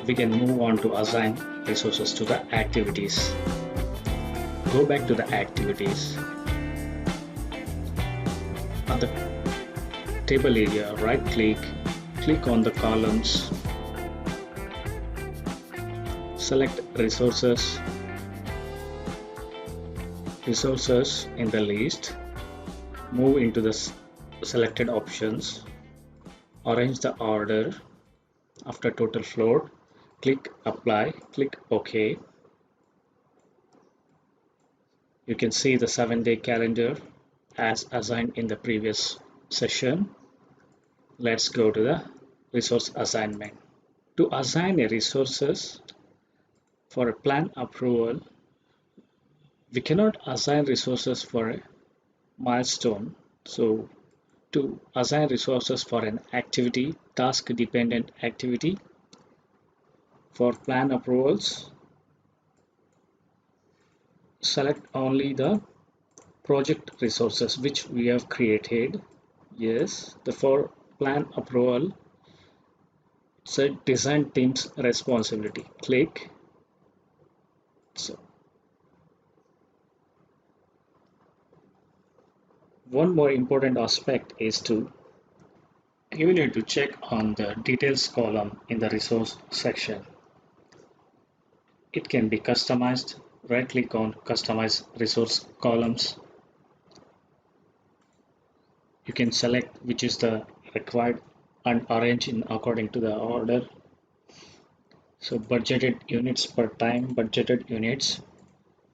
we can move on to assign resources to the activities. Go back to the activities. At the table area, right click on the columns, select resources in the list, move into the selected options, arrange the order after total float, click apply, click OK. You can see the 7-day calendar as assigned in the previous session. Let's go to the resource assignment. To assign a resources for a plan approval, we cannot assign resources for a milestone. So to assign resources for an activity, task dependent activity, for plan approvals, select only the project resources which we have created. Yes, the for plan approval, it's a design team's responsibility. Click. So one more important aspect is you need to check on the details column in the resource section. It can be customized. Right click on customize resource columns. You can select which is the required and arrange in according to the order. So budgeted units per time, budgeted units,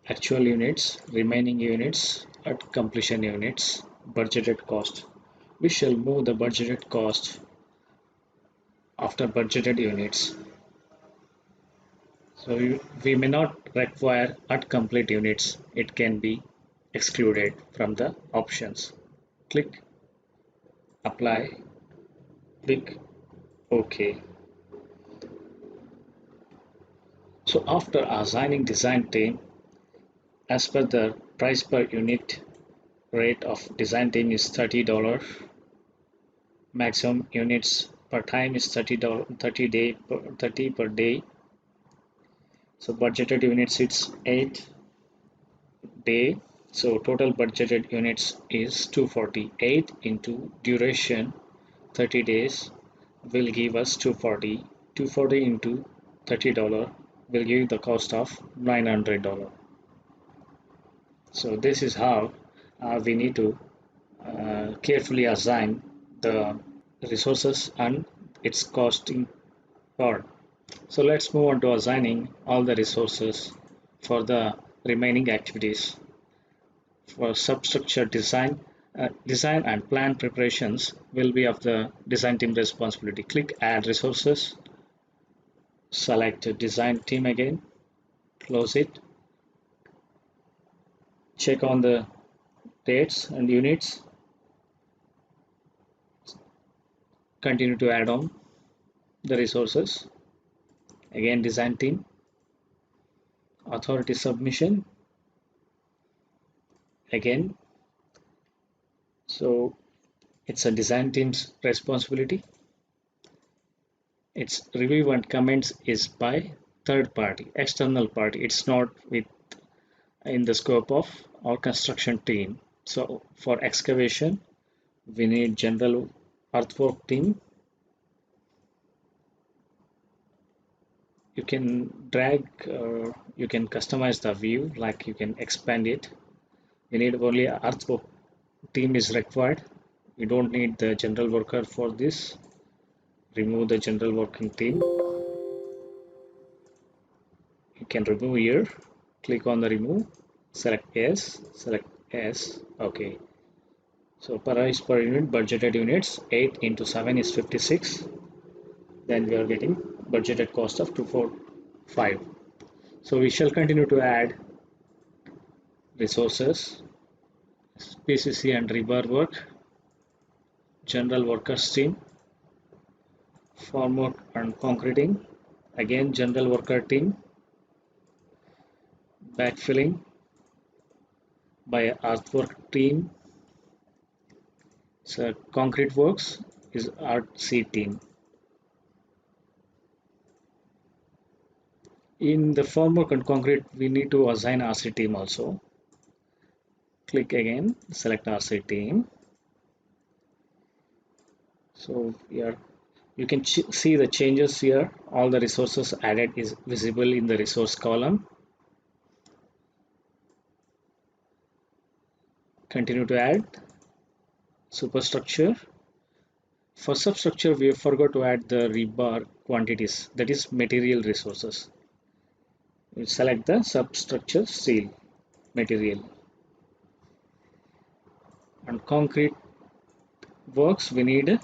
actual units, remaining units, at completion units, budgeted cost. We shall move the budgeted cost after budgeted units. So we may not require at complete units. It can be excluded from the options. Click apply, click OK. So after assigning design team, as per the price per unit rate of design team is $30, maximum units per time is $30, 30 per day. So budgeted units it's 8 day. So total budgeted units is 248 into duration 30 days will give us 240. 240 into $30 will give the cost of $900. So this is how we need to carefully assign the resources and its costing part. So let's move on to assigning all the resources for the remaining activities. For substructure design, design and plan preparations will be of the design team responsibility. Click add resources, select design team again, close it, check on the dates and units, continue to add on the resources, again design team, authority submission, again. So it's a design team's responsibility. Its review and comments is by third party, external party. It's not with in the scope of our construction team. So for excavation, we need general earthwork team. You can drag, you can customize the view, like you can expand it. We need only earthwork team is required. We don't need the general worker for this. Remove the general working team. You can remove here. Click on the remove. Select yes. Select yes. Okay. So price per unit, budgeted units, 8 into 7 is 56. Then we are getting budgeted cost of 245. So we shall continue to add resources, PCC and rebar work, general workers team, formwork and concreting, again general worker team, backfilling by earthwork team. So concrete works is RC team. In the formwork and concrete, we need to assign RC team also. Click again, select RC team. So here you can see the changes here. All the resources added is visible in the resource column. Continue to add superstructure. For substructure, we forgot to add the rebar quantities, that is material resources. We select the substructure steel material. And concrete works, we need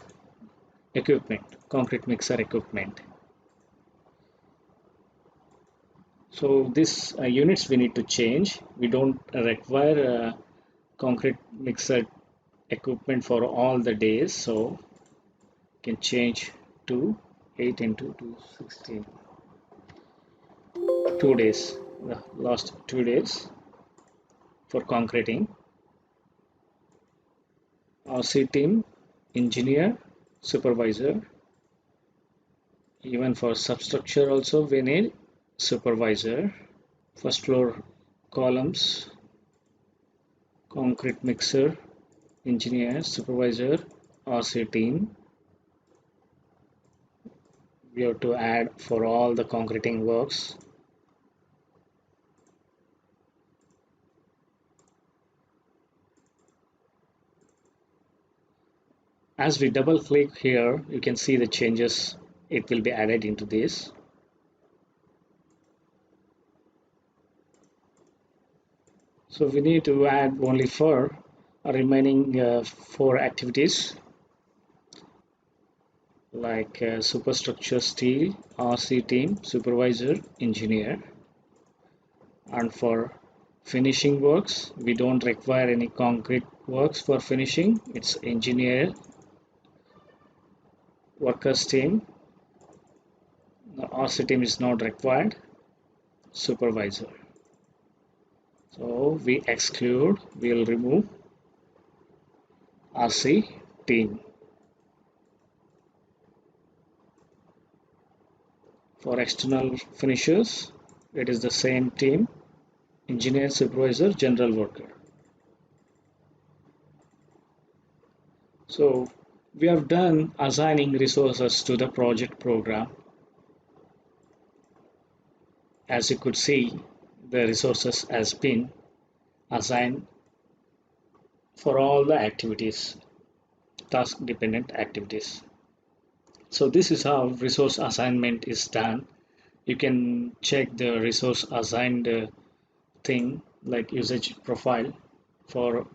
equipment, concrete mixer equipment. So this units we need to change. We don't require concrete mixer equipment for all the days, so can change to 8 into 216. 2 days, the last 2 days for concreting. RC team, engineer, supervisor. Even for substructure also we need supervisor. First floor columns, concrete mixer, engineer, supervisor, RC team. We have to add for all the concreting works. As we double click here, you can see the changes. It will be added into this. So we need to add only for remaining 4 activities like superstructure steel, RC team, supervisor, engineer. And for finishing works, we don't require any concrete works for finishing. It's engineer, workers team. The RC team is not required, supervisor. So we exclude, we'll remove RC team. For external finishers, it is the same team, engineer, supervisor, general worker. So we have done assigning resources to the project program. As you could see, the resources has been assigned for all the activities, task dependent activities. So this is how resource assignment is done. You can check the resource assigned thing like usage profile for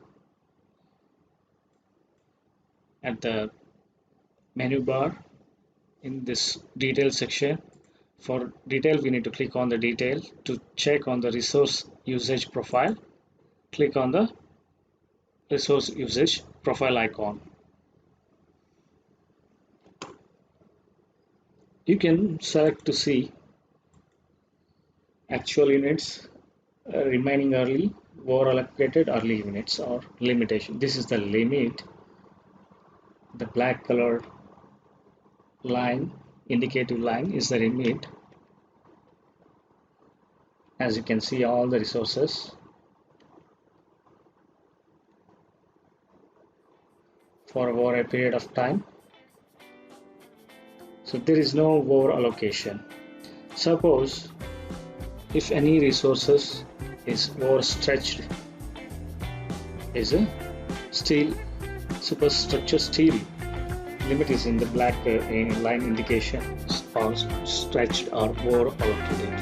at the menu bar in this detail section. For detail, we need to click on the detail. To check on the resource usage profile, click on the resource usage profile icon. You can select to see actual units remaining early, over allocated early units, or limitation. This is the limit. The black colored line, indicative line, is the limit. As you can see, all the resources for over a period of time. So there is no over allocation. Suppose if any resources is overstretched, is a steel superstructure steel, limit is in the black line indication, or stretched or over allocated.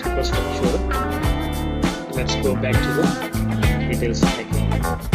Superstructure. Let's go back to the details again.